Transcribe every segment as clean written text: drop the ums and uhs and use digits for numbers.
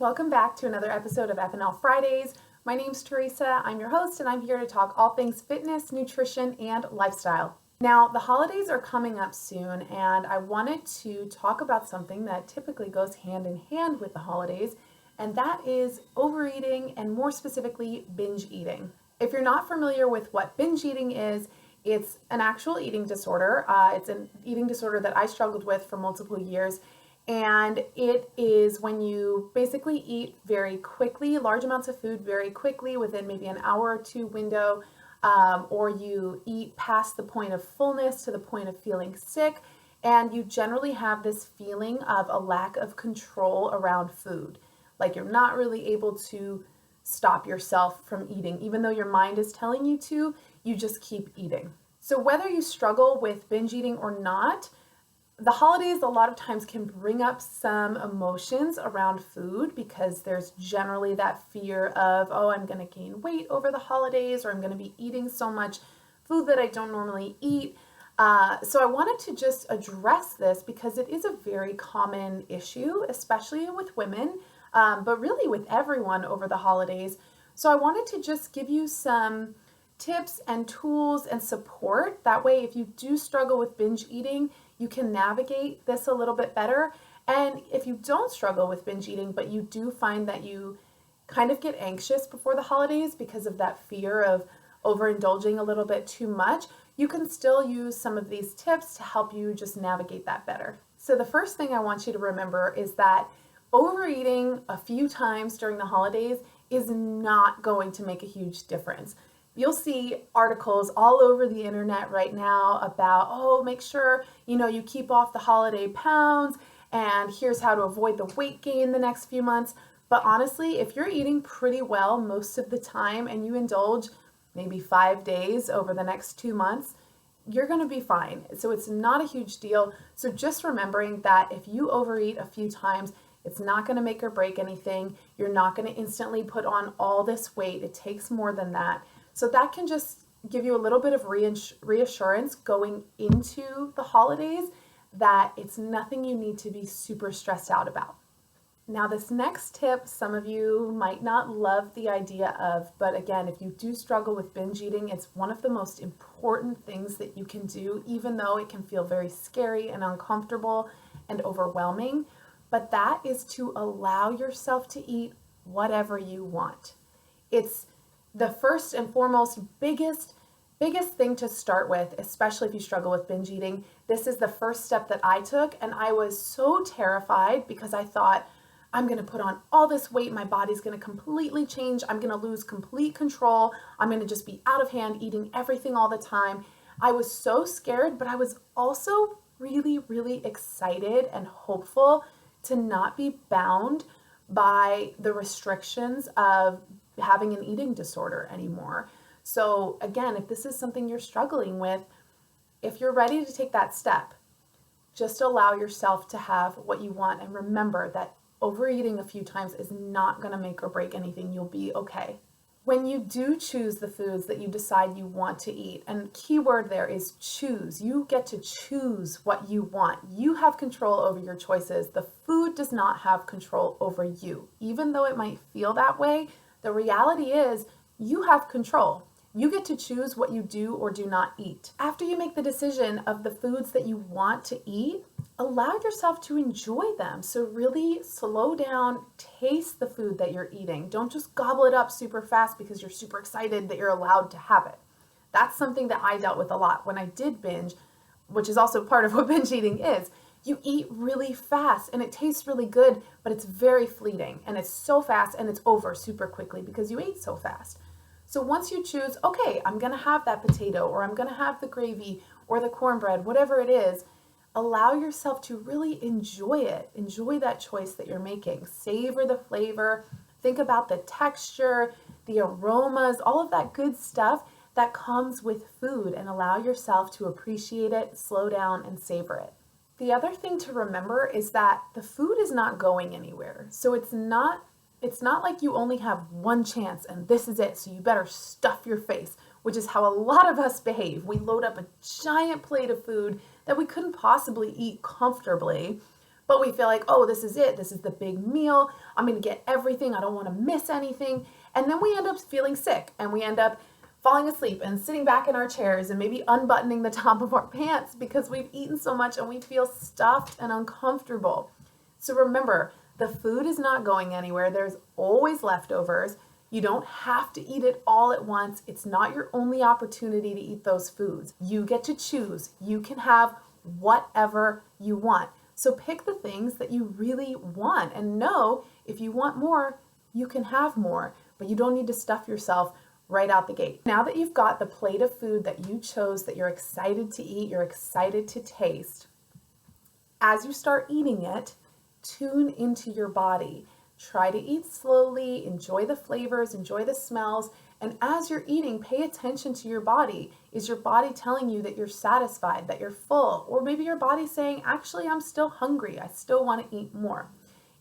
Welcome back to another episode of FNL Fridays. My name's Teresa. I'm your host, and I'm here to talk all things fitness, nutrition, and lifestyle. Now, the holidays are coming up soon, and I wanted to talk about something that typically goes hand in hand with the holidays, and that is overeating, and more specifically, binge eating. If you're not familiar with what binge eating is, it's an actual eating disorder. It's an eating disorder that I struggled with for multiple years. And it is when you basically eat very quickly, large amounts of food very quickly within maybe an hour or two window, or you eat past the point of fullness to the point of feeling sick, and you generally have this feeling of a lack of control around food. Like you're not really able to stop yourself from eating. Even though your mind is telling you to, you just keep eating. So whether you struggle with binge eating or not, the holidays a lot of times can bring up some emotions around food because there's generally that fear of, oh, I'm going to gain weight over the holidays, or I'm going to be eating so much food that I don't normally eat. So I wanted to just address this because it is a very common issue, especially with women, but really with everyone over the holidays. So I wanted to just give you some tips and tools and support. That way, if you do struggle with binge eating, you can navigate this a little bit better. And if you don't struggle with binge eating, but you do find that you kind of get anxious before the holidays because of that fear of overindulging a little bit too much, you can still use some of these tips to help you just navigate that better. So the first thing I want you to remember is that overeating a few times during the holidays is not going to make a huge difference. You'll see articles all over the internet right now about, oh, make sure, you keep off the holiday pounds, and here's how to avoid the weight gain the next few months. But honestly, if you're eating pretty well most of the time and you indulge maybe 5 days over the next 2 months, you're going to be fine. So it's not a huge deal. So just remembering that if you overeat a few times, it's not going to make or break anything. You're not going to instantly put on all this weight. It takes more than that. So that can just give you a little bit of reassurance going into the holidays that it's nothing you need to be super stressed out about. Now, this next tip, some of you might not love the idea of, but again, if you do struggle with binge eating, it's one of the most important things that you can do, even though it can feel very scary and uncomfortable and overwhelming. But that is to allow yourself to eat whatever you want. It's the first and foremost biggest thing to start with, especially if you struggle with binge eating. This is the first step that I took, and I was so terrified because I thought, I'm going to put on all this weight, my body's going to completely change, I'm going to lose complete control, I'm going to just be out of hand eating everything all the time. I was so scared, but I was also really, really excited and hopeful to not be bound by the restrictions of having an eating disorder anymore. So again, if this is something you're struggling with, if you're ready to take that step, just allow yourself to have what you want. And remember that overeating a few times is not going to make or break anything. You'll be okay. When you do choose the foods that you decide you want to eat, and key word there is choose. You get to choose what you want. You have control over your choices. The food does not have control over you. Even though it might feel that way, the reality is you have control. You get to choose what you do or do not eat. After you make the decision of the foods that you want to eat, allow yourself to enjoy them. So really slow down, taste the food that you're eating. Don't just gobble it up super fast because you're super excited that you're allowed to have it. That's something that I dealt with a lot when I did binge, which is also part of what binge eating is. You eat really fast and it tastes really good, but it's very fleeting and it's so fast and it's over super quickly because you ate so fast. So once you choose, okay, I'm going to have that potato, or I'm going to have the gravy or the cornbread, whatever it is, allow yourself to really enjoy it. Enjoy that choice that you're making. Savor the flavor. Think about the texture, the aromas, all of that good stuff that comes with food, and allow yourself to appreciate it, slow down, and savor it. The other thing to remember is that the food is not going anywhere. So it's not like you only have one chance and this is it, so you better stuff your face, which is how a lot of us behave. We load up a giant plate of food that we couldn't possibly eat comfortably, But we feel like, oh, this is it. This is the big meal. I'm going to get everything. I don't want to miss anything. And then we end up feeling sick and we end up falling asleep and sitting back in our chairs and maybe unbuttoning the top of our pants because we've eaten so much and we feel stuffed and uncomfortable. So remember, the food is not going anywhere. There's always leftovers. You don't have to eat it all at once. It's not your only opportunity to eat those foods. You get to choose. You can have whatever you want. So pick the things that you really want and know if you want more, you can have more, but you don't need to stuff yourself right out the gate. Now that you've got the plate of food that you chose, that you're excited to eat, you're excited to taste, as you start eating it, tune into your body. Try to eat slowly, enjoy the flavors, enjoy the smells, and as you're eating, pay attention to your body. Is your body telling you that you're satisfied, that you're full? Or maybe your body's saying, actually, I'm still hungry. I still want to eat more.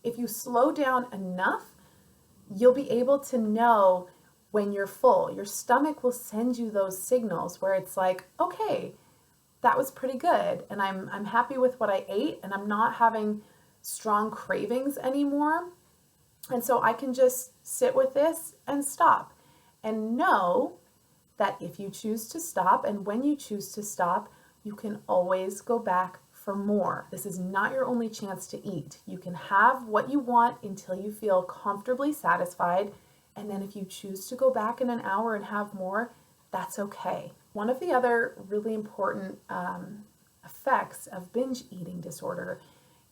If you slow down enough, you'll be able to know when you're full. Your stomach will send you those signals where it's like, okay, that was pretty good. And I'm happy with what I ate and I'm not having strong cravings anymore. And so I can just sit with this and stop. And know that if you choose to stop and when you choose to stop, you can always go back for more. This is not your only chance to eat. You can have what you want until you feel comfortably satisfied. And then if you choose to go back in an hour and have more, that's okay. One of the other really important effects of binge eating disorder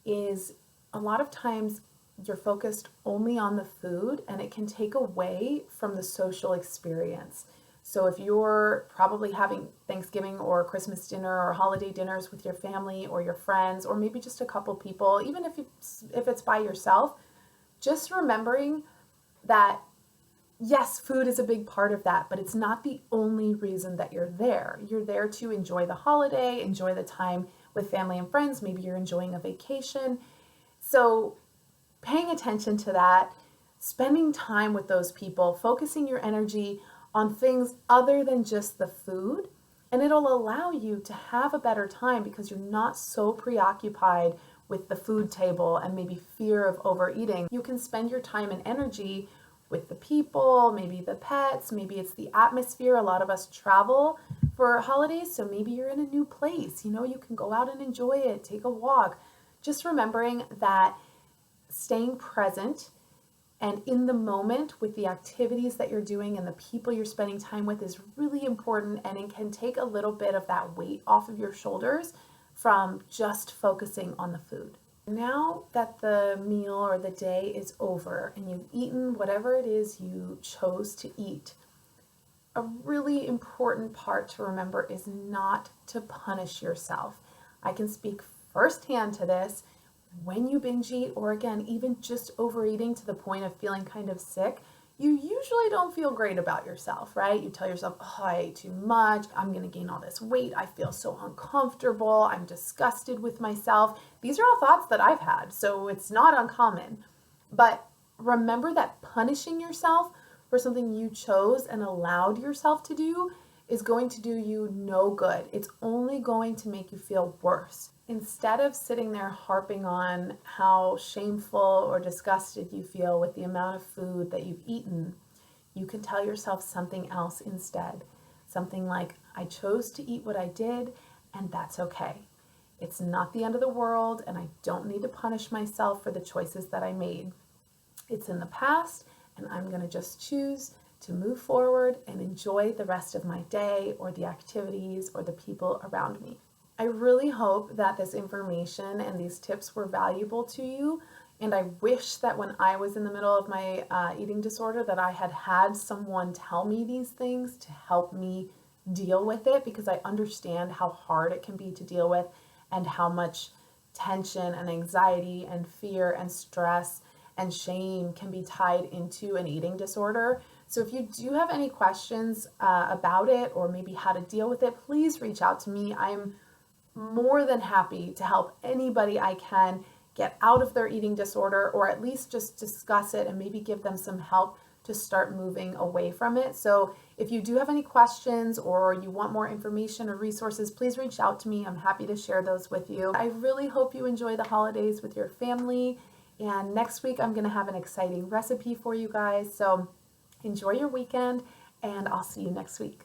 is a lot of times you're focused only on the food and it can take away from the social experience. So if you're probably having Thanksgiving or Christmas dinner or holiday dinners with your family or your friends, or maybe just a couple people, even if it's by yourself, just remembering that yes, food is a big part of that, but it's not the only reason that you're there. You're there to enjoy the holiday, enjoy the time with family and friends. Maybe you're enjoying a vacation. So paying attention to that, spending time with those people, focusing your energy on things other than just the food, and it'll allow you to have a better time because you're not so preoccupied with the food table and maybe fear of overeating. You can spend your time and energy with the people, maybe the pets, maybe it's the atmosphere. A lot of us travel for holidays, so maybe you're in a new place. You can go out and enjoy it, take a walk. Just remembering that staying present and in the moment with the activities that you're doing and the people you're spending time with is really important, and it can take a little bit of that weight off of your shoulders from just focusing on the food. Now that the meal or the day is over and you've eaten whatever it is you chose to eat, a really important part to remember is not to punish yourself. I can speak firsthand to this. When you binge eat, or again, even just overeating to the point of feeling kind of sick, you usually don't feel great about yourself, right? You tell yourself, oh, I ate too much. I'm going to gain all this weight. I feel so uncomfortable. I'm disgusted with myself. These are all thoughts that I've had, so it's not uncommon. But remember that punishing yourself for something you chose and allowed yourself to do is going to do you no good. It's only going to make you feel worse. Instead of sitting there harping on how shameful or disgusted you feel with the amount of food that you've eaten, you can tell yourself something else instead. Something like, I chose to eat what I did, and that's okay. It's not the end of the world, and I don't need to punish myself for the choices that I made. It's in the past, and I'm going to just choose to move forward and enjoy the rest of my day or the activities or the people around me. I really hope that this information and these tips were valuable to you, and I wish that when I was in the middle of my eating disorder that I had had someone tell me these things to help me deal with it, because I understand how hard it can be to deal with and how much tension and anxiety and fear and stress and shame can be tied into an eating disorder. So if you do have any questions about it or maybe how to deal with it, please reach out to me. I'm more than happy to help anybody I can get out of their eating disorder, or at least just discuss it and maybe give them some help to start moving away from it. So if you do have any questions or you want more information or resources, please reach out to me. I'm happy to share those with you. I really hope you enjoy the holidays with your family. And next week, I'm going to have an exciting recipe for you guys. So enjoy your weekend, and I'll see you next week.